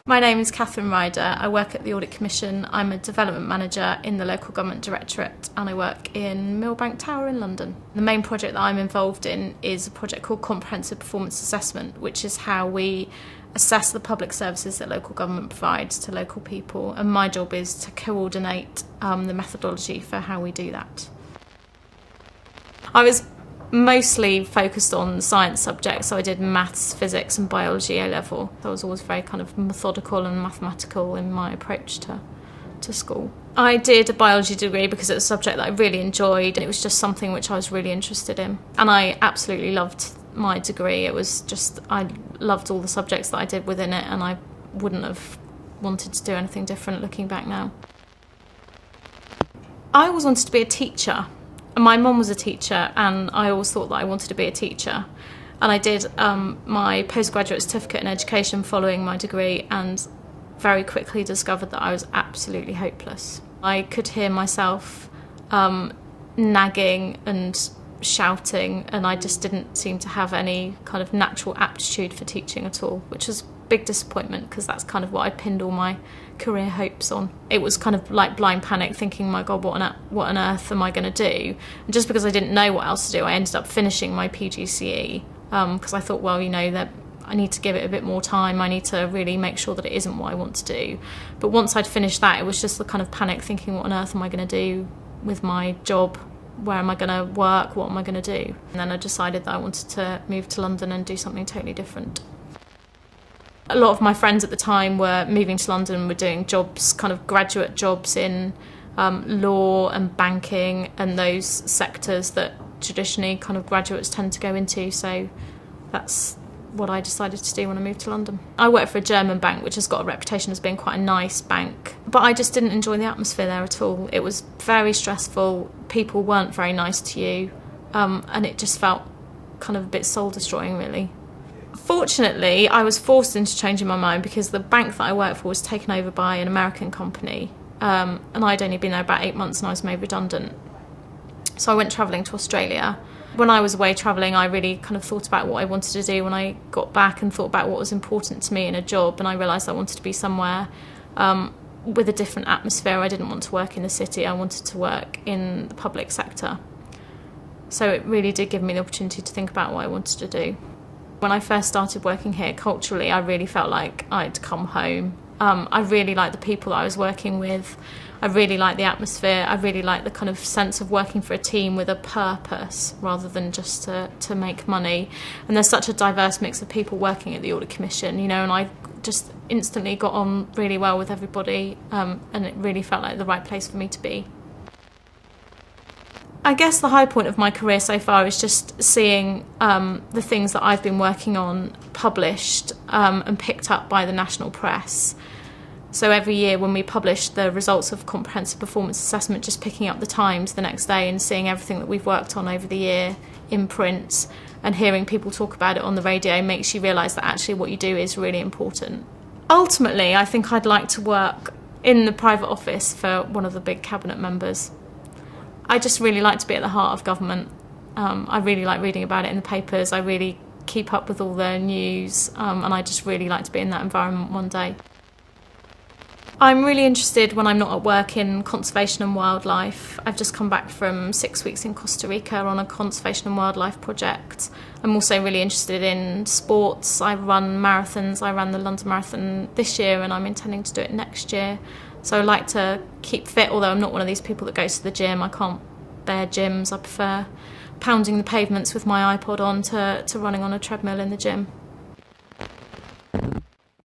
My name is Catherine Ryder. I work at the Audit Commission. I'm a development manager in the Local Government Directorate and I work in Millbank Tower in London. The main project that I'm involved in is a project called Comprehensive Performance Assessment, which is how we assess the public services that local government provides to local people, and my job is to coordinate the methodology for how we do that. I was mostly focused on science subjects, so I did maths, physics and biology A-level. I was always very kind of methodical and mathematical in my approach to school. I did a biology degree because it was a subject that I really enjoyed and it was just something which I was really interested in. And I absolutely loved my degree. It was just, I loved all the subjects that I did within it and I wouldn't have wanted to do anything different looking back now. I always wanted to be a teacher. My mum was a teacher and I always thought that I wanted to be a teacher. And I did my postgraduate certificate in education following my degree and very quickly discovered that I was absolutely hopeless. I could hear myself nagging and shouting and I just didn't seem to have any kind of natural aptitude for teaching at all, which was a big disappointment because that's kind of what I pinned all my career hopes on. It was kind of like blind panic, thinking, my God, what on earth am I going to do? And just because I didn't know what else to do, I ended up finishing my PGCE because I thought, well, you know, that I need to give it a bit more time. I need to really make sure that it isn't what I want to do. But once I'd finished that, it was just the kind of panic, thinking, what on earth am I going to do with my job? Where am I going to work? What am I going to do? And then I decided that I wanted to move to London and do something totally different. A lot of my friends at the time were moving to London, were doing jobs, kind of graduate jobs in law and banking and those sectors that traditionally kind of graduates tend to go into. So that's what I decided to do when I moved to London. I work for a German bank which has got a reputation as being quite a nice bank, but I just didn't enjoy the atmosphere there at all. It was very stressful, people weren't very nice to you, and it just felt kind of a bit soul-destroying really. Fortunately, I was forced into changing my mind because the bank that I worked for was taken over by an American company, and I'd only been there about 8 months and I was made redundant. So I went travelling to Australia. When I was away travelling, I really kind of thought about what I wanted to do when I got back and thought about what was important to me in a job, and I realised I wanted to be somewhere with a different atmosphere. I didn't want to work in the city, I wanted to work in the public sector. So it really did give me the opportunity to think about what I wanted to do. When I first started working here, culturally, I really felt like I'd come home. I really liked the people that I was working with. I really liked the atmosphere. I really liked the kind of sense of working for a team with a purpose rather than just to make money. And there's such a diverse mix of people working at the Audit Commission, you know, and I just instantly got on really well with everybody, and it really felt like the right place for me to be. I guess the high point of my career so far is just seeing the things that I've been working on published and picked up by the national press. So every year when we publish the results of Comprehensive Performance Assessment, just picking up the Times the next day and seeing everything that we've worked on over the year in print and hearing people talk about it on the radio makes you realise that actually what you do is really important. Ultimately, I think I'd like to work in the private office for one of the big cabinet members. I just really like to be at the heart of government. I really like reading about it in the papers. I really keep up with all the news, and I just really like to be in that environment one day. I'm really interested when I'm not at work in conservation and wildlife. I've just come back from 6 weeks in Costa Rica on a conservation and wildlife project. I'm also really interested in sports. I run marathons. I ran the London Marathon this year and I'm intending to do it next year. So I like to keep fit, although I'm not one of these people that goes to the gym. I can't bear gyms. I prefer pounding the pavements with my iPod on to running on a treadmill in the gym.